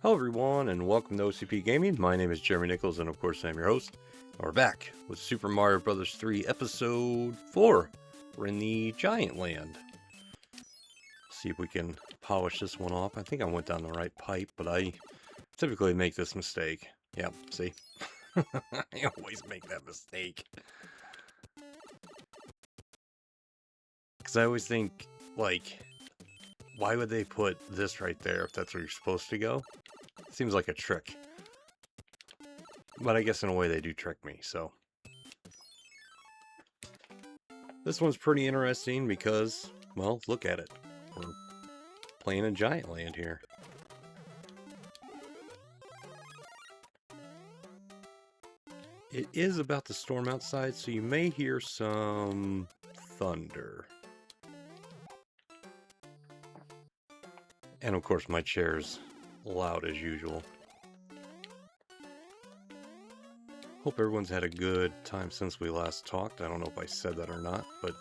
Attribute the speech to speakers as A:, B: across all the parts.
A: Hello everyone and welcome to OCP Gaming. My name is Jeremy Nichols and of course I'm your host. We're back with Super Mario Bros. 3 Episode 4. We're in the Giant Land. See if we can polish this one off. I think I went down the right pipe, but I typically make this mistake. Yeah, see? I always make that mistake. Because I always think, like, why would they put this right there if that's where you're supposed to go? Seems like a trick. But I guess in a way they do trick me, so. This one's pretty interesting because, well, look at it. We're playing a Giant Land here. It is about to storm outside, so you may hear some thunder. And of course my chair's loud as usual. Hope everyone's had a good time since we last talked. I don't know if I said that or not, but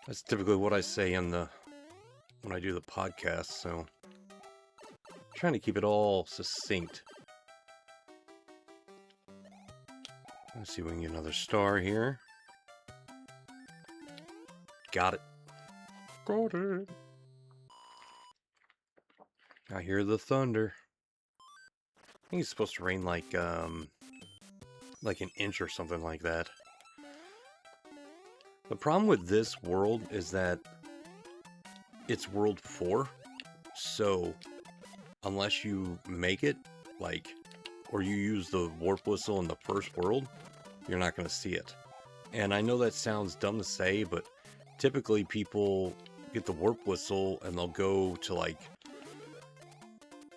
A: that's typically what I say in when I do the podcast, so I'm trying to keep it all succinct. Let's see if we can get another star here. Got it. Got it. I hear the thunder. I think it's supposed to rain like an inch or something like that. The problem with this world is that it's World 4, so unless you make it, like, or you use the warp whistle in the first world, you're not going to see it. And I know that sounds dumb to say, but typically people get the warp whistle and they'll go to, like,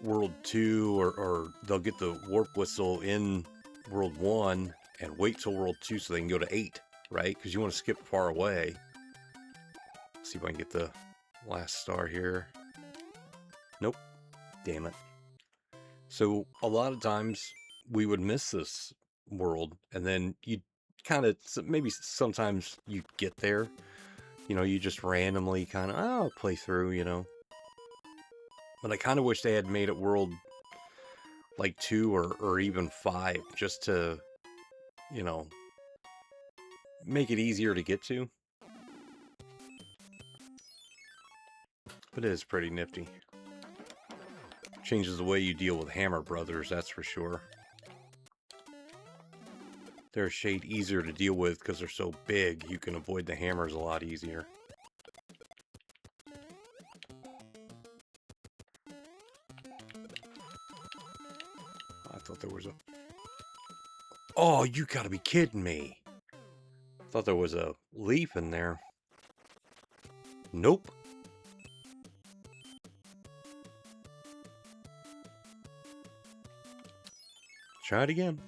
A: World 2, or they'll get the warp whistle in World 1 and wait till World 2 so they can go to 8, right? Because you want to skip far away. Let's see if I can get the last star here. Nope. Damn it. So a lot of times we would miss this world, and then you kind of, maybe sometimes you get there, you know, you just randomly kind of, oh, play through, you know. But I kind of wish they had made it world like 2 or even 5, just to, you know, make it easier to get to. But it is pretty nifty. Changes the way you deal with Hammer Brothers, that's for sure. They're a shade easier to deal with because they're so big, you can avoid the hammers a lot easier. I thought there was a... Oh, you gotta be kidding me. I thought there was a leaf in there. Nope. Try it again.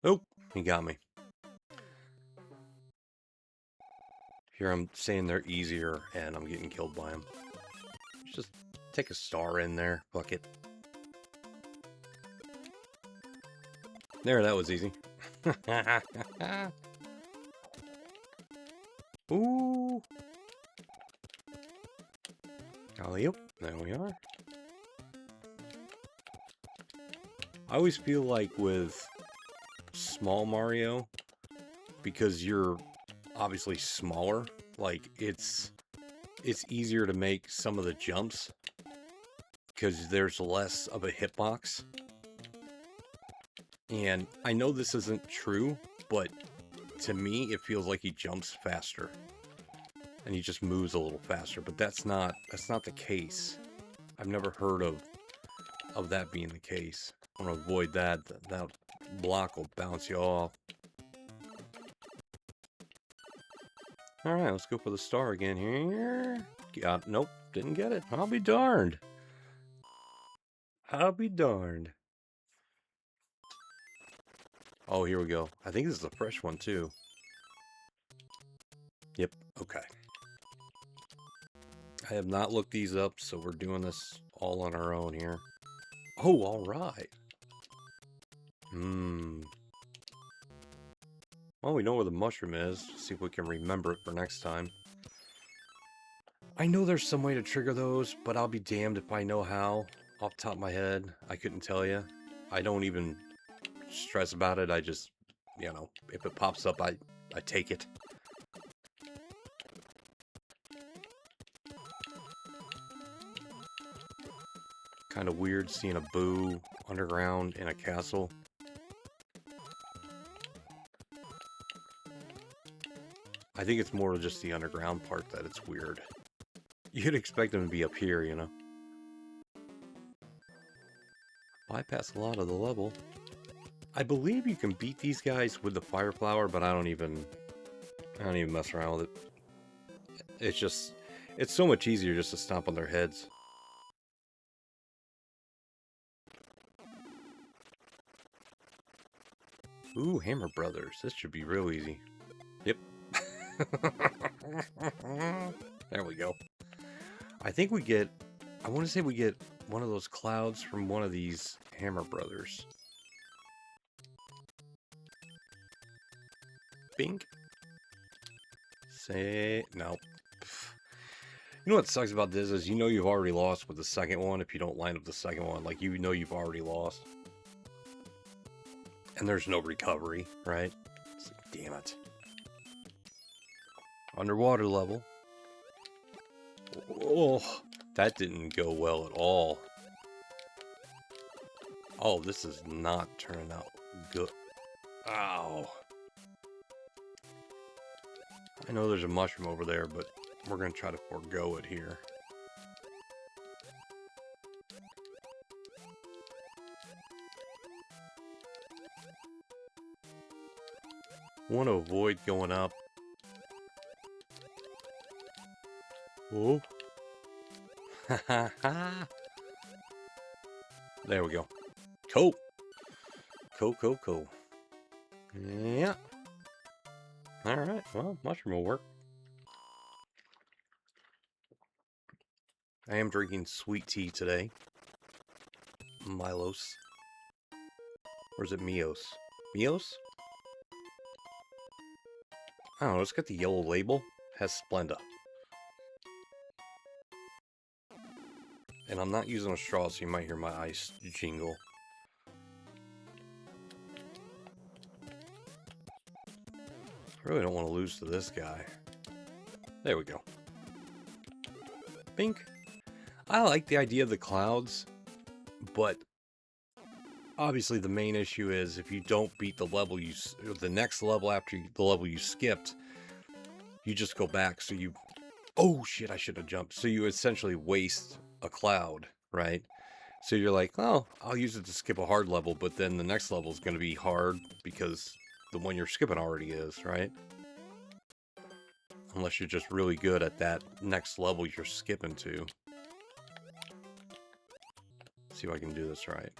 A: Oh, he got me. Here I'm saying they're easier, and I'm getting killed by them. Just take a star in there. Fuck it. There, that was easy. Ooh. Alley-oop. There we are. I always feel like with small Mario, because you're obviously smaller, like it's easier to make some of the jumps because there's less of a hitbox. And I know this isn't true, but to me it feels like he jumps faster and he just moves a little faster, but that's not the case. I've never heard of that being the case. I want to avoid that. That block will bounce you off. Alright, let's go for the star again here. Nope, didn't get it. I'll be darned. I'll be darned. Oh, here we go. I think this is a fresh one, too. Yep, okay. I have not looked these up, so we're doing this all on our own here. Oh, alright. Well, we know where the mushroom is. See if we can remember it for next time. I know there's some way to trigger those, but I'll be damned if I know how. Off the top of my head, I couldn't tell you. I don't even stress about it. I just, you know, if it pops up, I take it. Kind of weird seeing a Boo underground in a castle. I think it's more just the underground part that it's weird. You'd expect them to be up here, you know. Bypass a lot of the level. I believe you can beat these guys with the fire flower, but I don't even mess around with it. It's so much easier just to stomp on their heads. Ooh, Hammer Brothers. This should be real easy. Yep. There we go. I think we get... I want to say we get one of those clouds from one of these Hammer Brothers. Bink. Say... No. You know what sucks about this is you know you've already lost with the second one if you don't line up the second one. Like, you know you've already lost. And there's no recovery, right? It's like, damn it. Underwater level. Oh, that didn't go well at all. Oh, this is not turning out good. Ow. I know there's a mushroom over there, but we're going to try to forego it here. Want to avoid going up. Oh. Ha ha ha. There we go. Cool. Cool. Yeah. Alright, well, mushroom will work. I am drinking sweet tea today. Milos. Or is it Mios? Mios? I don't know, it's got the yellow label. Has Splenda. And I'm not using a straw, so you might hear my ice jingle. I really don't want to lose to this guy. There we go. Bink. I like the idea of the clouds, but obviously the main issue is if you don't beat the level the next level after the level you skipped, you just go back. So you, oh shit, I should have jumped. So you essentially waste a cloud, right? So you're like, oh, I'll use it to skip a hard level, but then the next level is going to be hard because the one you're skipping already is, right? Unless you're just really good at that next level you're skipping to. See if I can do this right.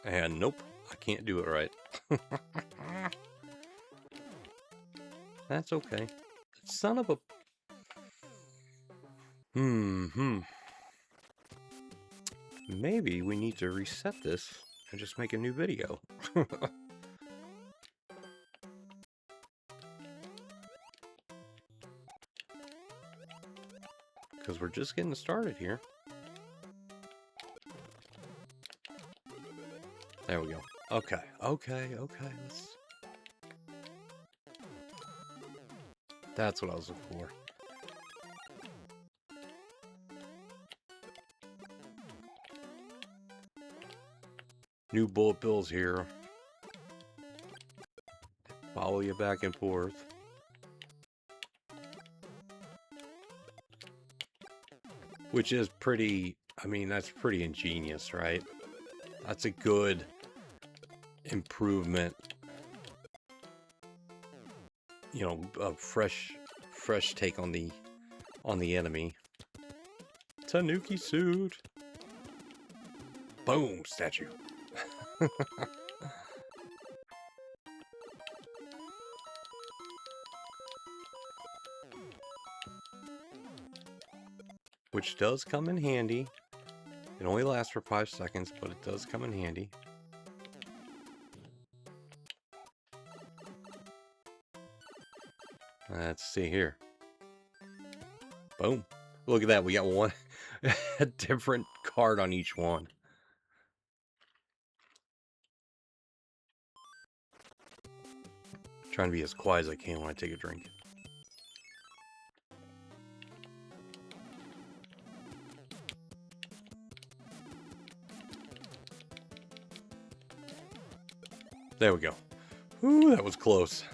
A: And nope, I can't do it right. That's okay. Son of a... Maybe we need to reset this and just make a new video. Because we're just getting started here. There we go. Okay. Let's... That's what I was looking for. New bullet bills here. Follow you back and forth. Which is pretty, I mean, that's pretty ingenious, right? That's a good improvement. You know, a fresh take on the enemy. Tanuki suit. Boom, statue. Which does come in handy. It only lasts for 5 seconds, but it does come in handy. Let's see here. Boom. Look at that. We got one, a different card on each one. Trying to be as quiet as I can when I take a drink. There we go. Ooh, that was close.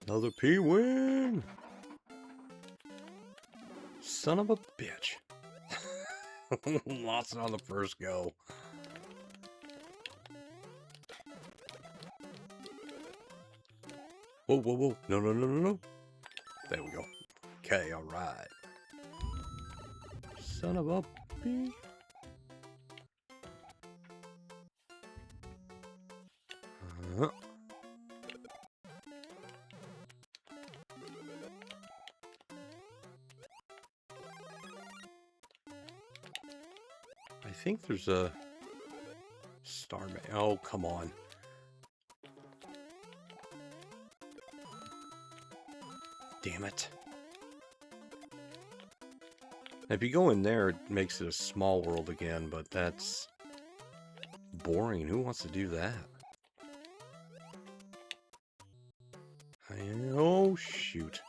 A: Another P-win! Son of a bitch. Lost it on the first go. Whoa, whoa, whoa. No, no, no, no, no. There we go. Okay, alright. Son of a bitch. I think there's a Starman. Oh, come on. Damn it. If you go in there, it makes it a small world again, but that's boring. Who wants to do that? Oh, shoot.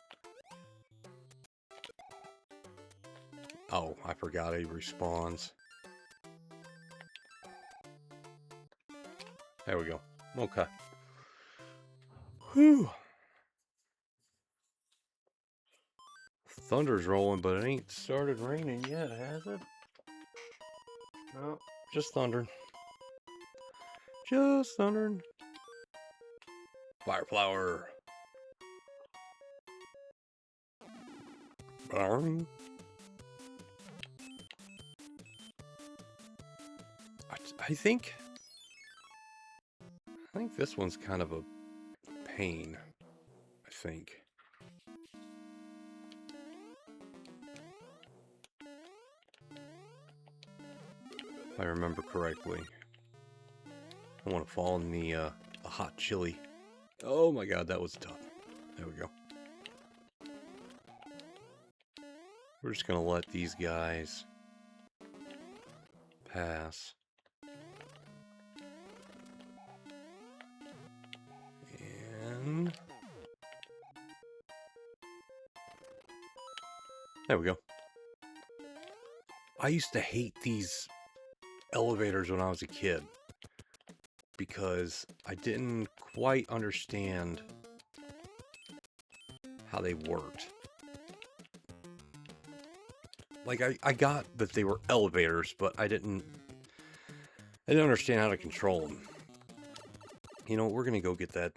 A: Oh, I forgot he respawns. There we go. Okay. Whew. Thunder's rolling, but it ain't started raining yet, has it? No, just thundering. Just thundering. Fire flower. Burn. I think this one's kind of a pain. I think. If I remember correctly. I want to fall in the hot chili. Oh my god, that was tough. There we go. We're just gonna let these guys pass. And there we go. I used to hate these elevators when I was a kid because I didn't quite understand how they worked. Like, I got that they were elevators, but I didn't understand how to control them. You know, we're gonna go get that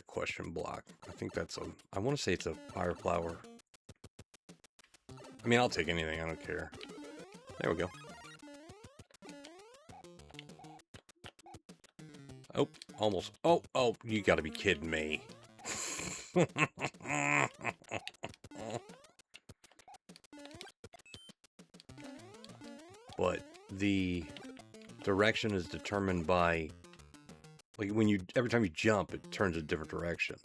A: question block. I think that's I want to say it's a fire flower. I mean, I'll take anything, I don't care. There we go. Oh, almost. Oh, you gotta be kidding me. But the direction is determined by, like, every time you jump, it turns a different direction.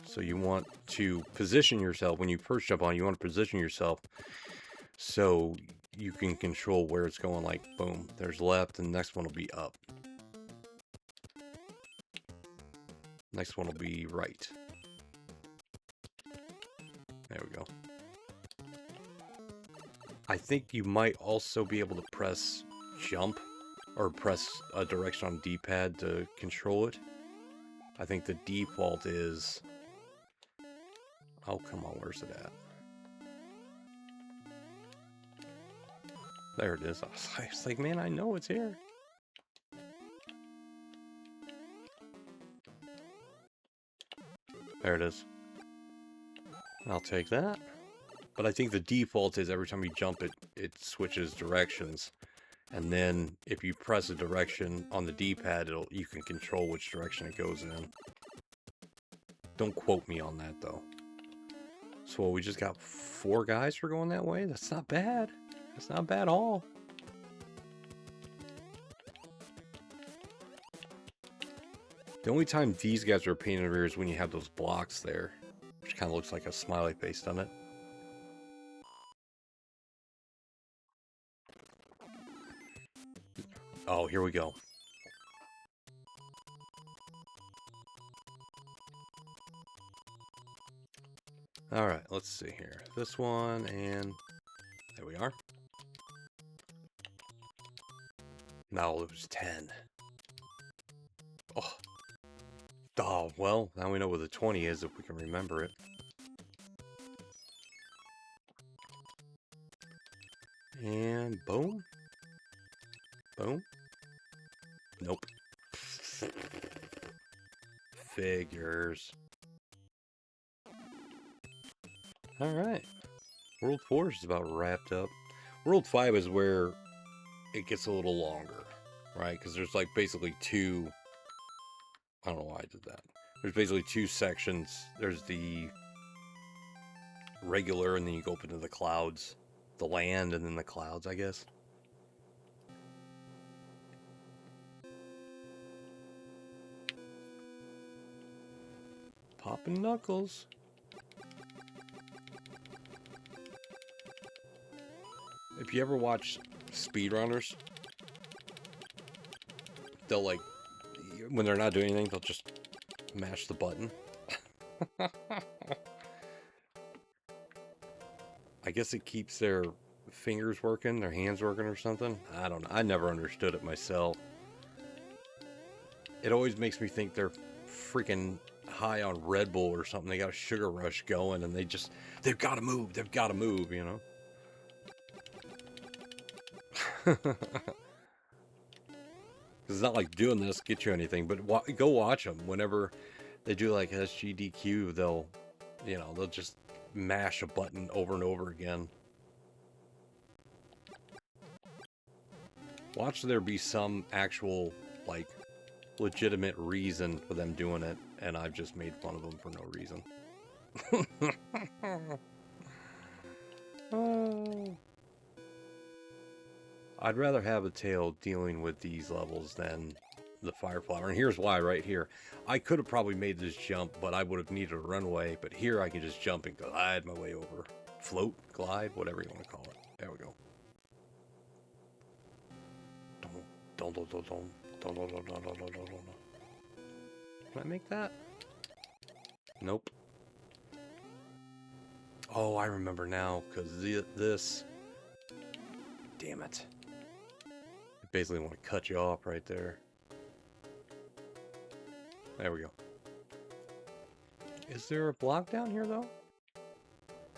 A: So you want to position yourself, when you first jump on, you want to position yourself so you can control where it's going. Like, boom, there's left, and the next one will be up. Next one will be right. There we go. I think you might also be able to press jump, or press a direction on D-pad to control it. I think the default is... Oh, come on, where's it at? There it is. I was like, man, I know it's here. There it is. I'll take that. But I think the default is every time you jump, it switches directions. And then if you press a direction on the D-pad, you can control which direction it goes in. Don't quote me on that, though. So we just got 4 guys for going that way? That's not bad. It's not bad at all. The only time these guys are a pain in the rear is when you have those blocks there, which kind of looks like a smiley face, doesn't it? Oh, here we go. All right, let's see here. This one, and there we are. Now it was 10. Oh. Oh, well, now we know where the 20 is if we can remember it. And boom. Boom. Nope. Figures. Alright. World 4 is about wrapped up. World 5 is where it gets a little longer, right? Because there's like basically two... I don't know why I did that. There's basically two sections. There's the regular, and then you go up into the clouds. The land, and then the clouds, I guess. Popping knuckles. If you ever watch speedrunners, they'll like, when they're not doing anything, they'll just mash the button. I guess it keeps their fingers working, their hands working or something. I don't know. I never understood it myself. It always makes me think they're freaking high on Red Bull or something. They got a sugar rush going and they've got to move, you know? Because it's not like doing this gets you anything, but go watch them. Whenever they do like SGDQ, they'll just mash a button over and over again. Watch there be some actual, like, legitimate reason for them doing it, and I've just made fun of them for no reason. Oh. I'd rather have a tail dealing with these levels than the fire flower, and here's why right here. I could have probably made this jump, but I would have needed a runway, but here I can just jump and glide my way over. Float, glide, whatever you want to call it. There we go. Can I make that? Nope. Oh, I remember now, because this... Damn it. I basically want to cut you off right there. There we go. Is there a block down here, though?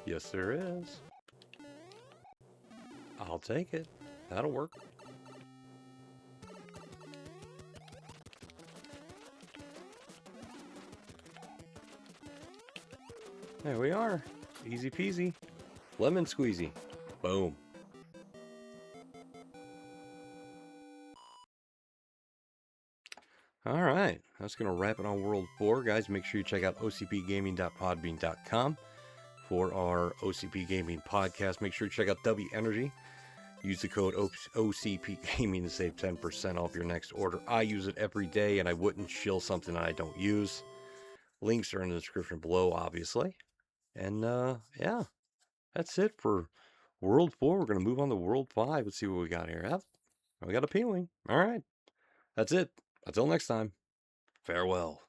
A: Yes, there is. I'll take it. That'll work. There we are. Easy peasy. Lemon squeezy. Boom. All right. That's going to wrap it on World 4. Guys, make sure you check out OCPGAMING.podbean.com for our OCP Gaming podcast. Make sure you check out Dubby Energy. Use the code OCPGAMING to save 10% off your next order. I use it every day, and I wouldn't shill something that I don't use. Links are in the description below, obviously. And, yeah, that's it for World 4. We're going to move on to World 5. Let's see what we got here. We got a peeling. All right. That's it. Until next time. Farewell.